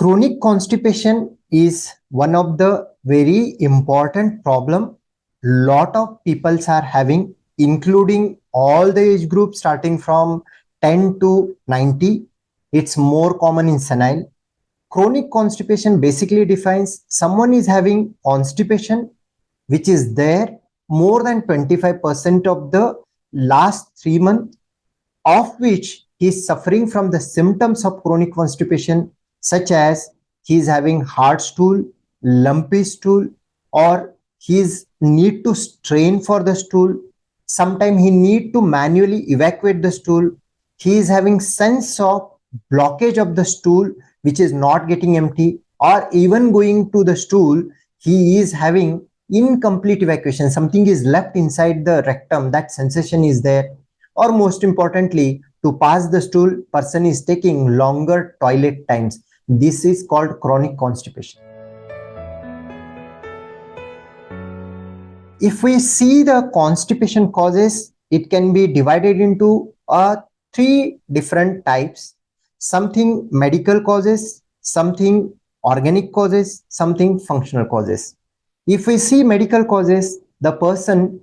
Chronic constipation is one of the very important problem lot of peoples are having, including all the age groups starting from 10 to 90. It's more common in senile. Chronic constipation basically defines someone is having constipation which is there more than 25% of the last 3 months, of which he is suffering from the symptoms of chronic constipation, such as he is having hard stool, lumpy stool, or he is need to strain for the stool. Sometimes he need to manually evacuate the stool. He is having sense of blockage of the stool, which is not getting empty, or even going to the stool, he is having incomplete evacuation. Something is left inside the rectum, that sensation is there. Or most importantly, to pass the stool, person is taking longer toilet times. This is called chronic constipation. If we see the constipation causes, it can be divided into three different types. Something medical causes, something organic causes, something functional causes. If we see medical causes, the person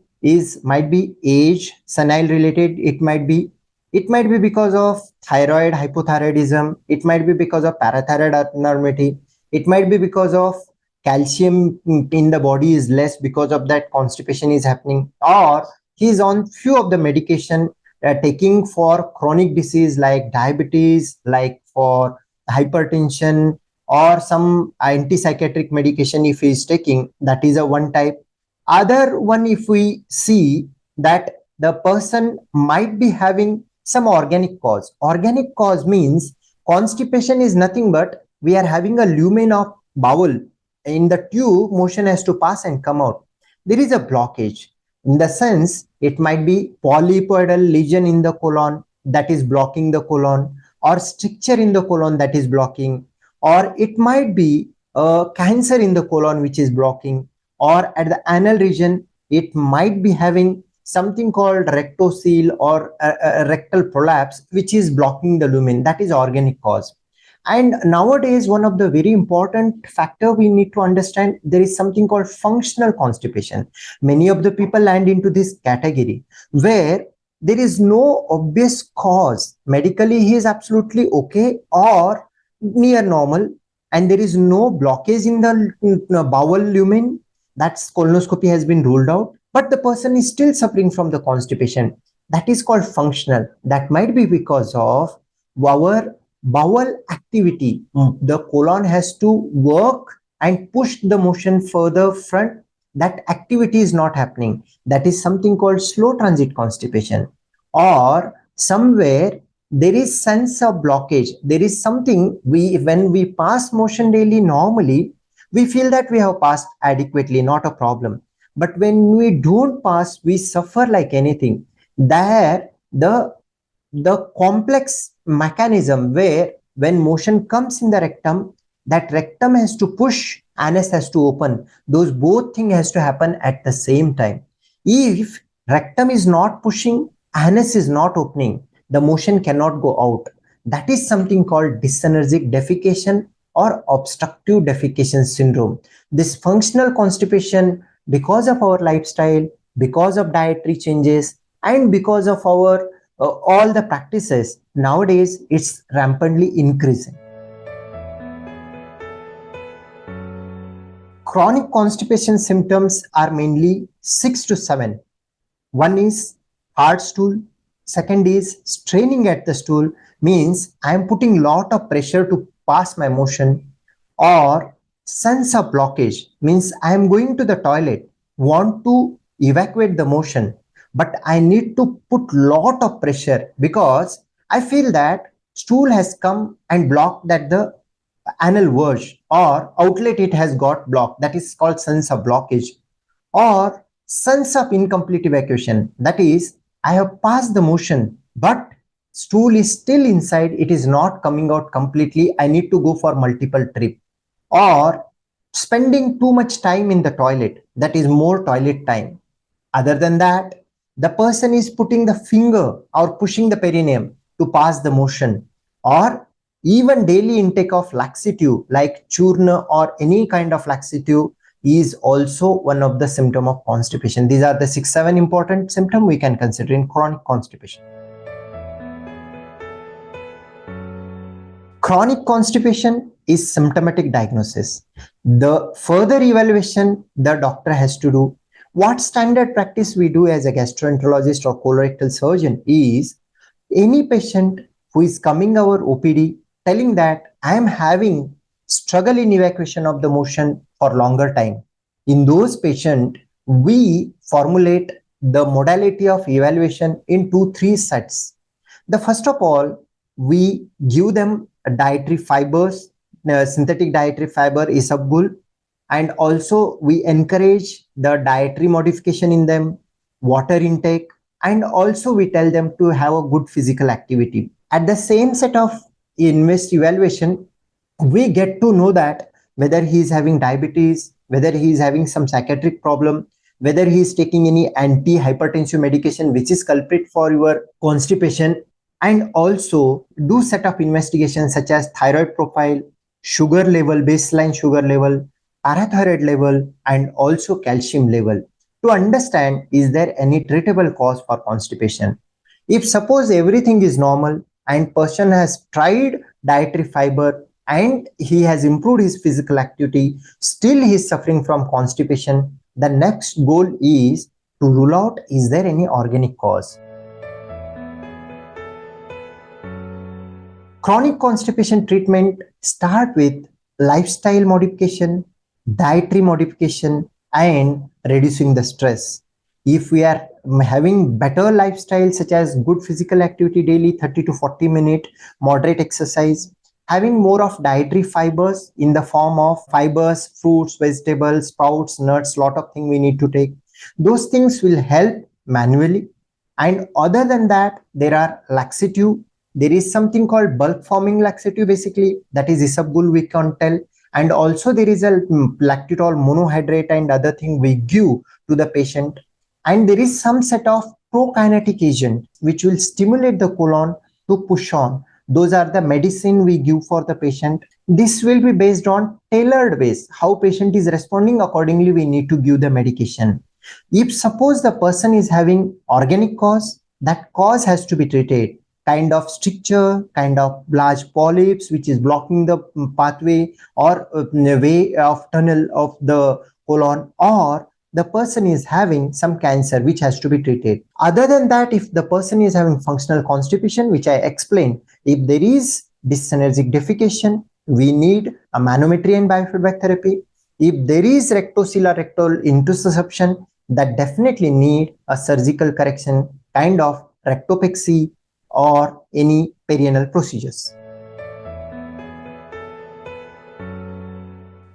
might be age, senile related, it might be because of thyroid hypothyroidism, it might be because of parathyroid abnormality, it might be because of calcium in the body is less, because of that constipation is happening, or he is on few of the medication taking for chronic disease like diabetes, like for hypertension, or some antipsychotic medication if he is taking, that is a one type. Other one, if we see that the person might be having some organic cause. Organic cause means constipation is nothing but we are having a lumen of bowel. In the tube, motion has to pass and come out. There is a blockage. In the sense, it might be polypoidal lesion in the colon that is blocking the colon, or stricture in the colon that is blocking, or it might be a cancer in the colon which is blocking, or at the anal region, it might be having something called rectocele or a rectal prolapse, which is blocking the lumen. That is organic cause. And nowadays, one of the very important factor we need to understand, there is something called functional constipation. Many of the people land into this category where there is no obvious cause. Medically, he is absolutely okay or near normal, and there is no blockage in the bowel lumen. That's colonoscopy has been ruled out, but the person is still suffering from the constipation. That is called functional. That might be because of our bowel activity. The colon has to work and push the motion further front. That activity is not happening. That is something called slow transit constipation. Or somewhere there is sense of blockage. There is something, when we pass motion daily normally, we feel that we have passed adequately, not a problem. But when we don't pass, we suffer like anything. There, the complex mechanism where when motion comes in the rectum, that rectum has to push, anus has to open. Those both things has to happen at the same time. If rectum is not pushing, anus is not opening, the motion cannot go out. That is something called dysenergic defecation or obstructive defecation syndrome. This functional constipation, because of our lifestyle, because of dietary changes, and because of our all the practices, nowadays it's rampantly increasing. Chronic constipation symptoms are mainly 6 to 7. One is hard stool. Second is straining at the stool, means I am putting lot of pressure to pass my motion. Or sense of blockage, means I am going to the toilet, want to evacuate the motion, but I need to put lot of pressure because I feel that stool has come and blocked that the anal verge or outlet, it has got blocked. That is called sense of blockage. Or sense of incomplete evacuation, that is I have passed the motion but stool is still inside, it is not coming out completely, I need to go for multiple trip. Or spending too much time in the toilet, that is more toilet time. Other than that, the person is putting the finger or pushing the perineum to pass the motion, or Even daily intake of laxative like churna or any kind of laxative is also one of the symptom of constipation. These are the 6-7 important symptoms we can consider in chronic constipation. Chronic constipation is symptomatic diagnosis. The further evaluation the doctor has to do. What standard practice we do as a gastroenterologist or colorectal surgeon is any patient who is coming our OPD telling that I am having struggle in evacuation of the motion for longer time. In those patients, we formulate the modality of evaluation in 2-3 sets. The first of all, we give them dietary fibers, synthetic dietary fiber, isabgol, and also we encourage the dietary modification in them, water intake, and also we tell them to have a good physical activity. At the same set of invest evaluation, we get to know that whether he is having diabetes, whether he is having some psychiatric problem, whether he is taking any anti-hypertensive medication which is culprit for your constipation, and also do set of investigations such as thyroid profile, sugar level, baseline sugar level, parathyroid level, and also calcium level to understand is there any treatable cause for constipation. If suppose everything is normal and person has tried dietary fiber and he has improved his physical activity, still he is suffering from constipation, the next goal is to rule out is there any organic cause. Chronic constipation treatment start with lifestyle modification, dietary modification, and reducing the stress. If we are having better lifestyle such as good physical activity daily 30 to 40 minutes, moderate exercise, having more of dietary fibers in the form of fibers, fruits, vegetables, sprouts, nuts, lot of things we need to take. Those things will help manually. And other than that, there are laxative. There is something called bulk forming laxative, basically that is isabgol we can tell, and also there is a lactitol monohydrate and other thing we give to the patient, and there is some set of prokinetic agent which will stimulate the colon to push on. Those are the medicine we give for the patient. This will be based on tailored ways. How patient is responding, accordingly we need to give the medication. If suppose the person is having organic cause, that cause has to be treated. Kind of stricture, kind of large polyps which is blocking the pathway or way of tunnel of the colon, or the person is having some cancer which has to be treated. Other than that, if the person is having functional constipation, which I explained, if there is dyssynergic defecation, we need a manometry and biofeedback therapy. If there is rectocele rectal intussusception, that definitely need a surgical correction, kind of rectopexy or any perineal procedures.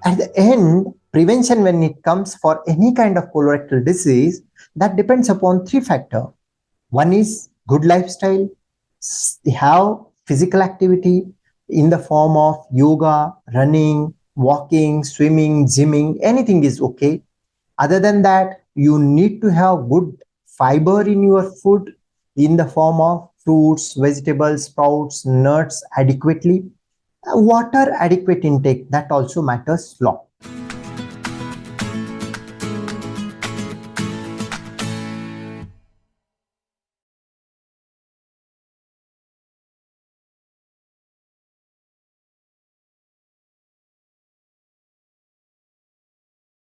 At the end, prevention when it comes for any kind of colorectal disease, that depends upon 3 factors. One is good lifestyle, have physical activity in the form of yoga, running, walking, swimming, gymming, anything is okay. Other than that, you need to have good fiber in your food in the form of fruits, vegetables, sprouts, nuts adequately. Water adequate intake, that also matters a lot.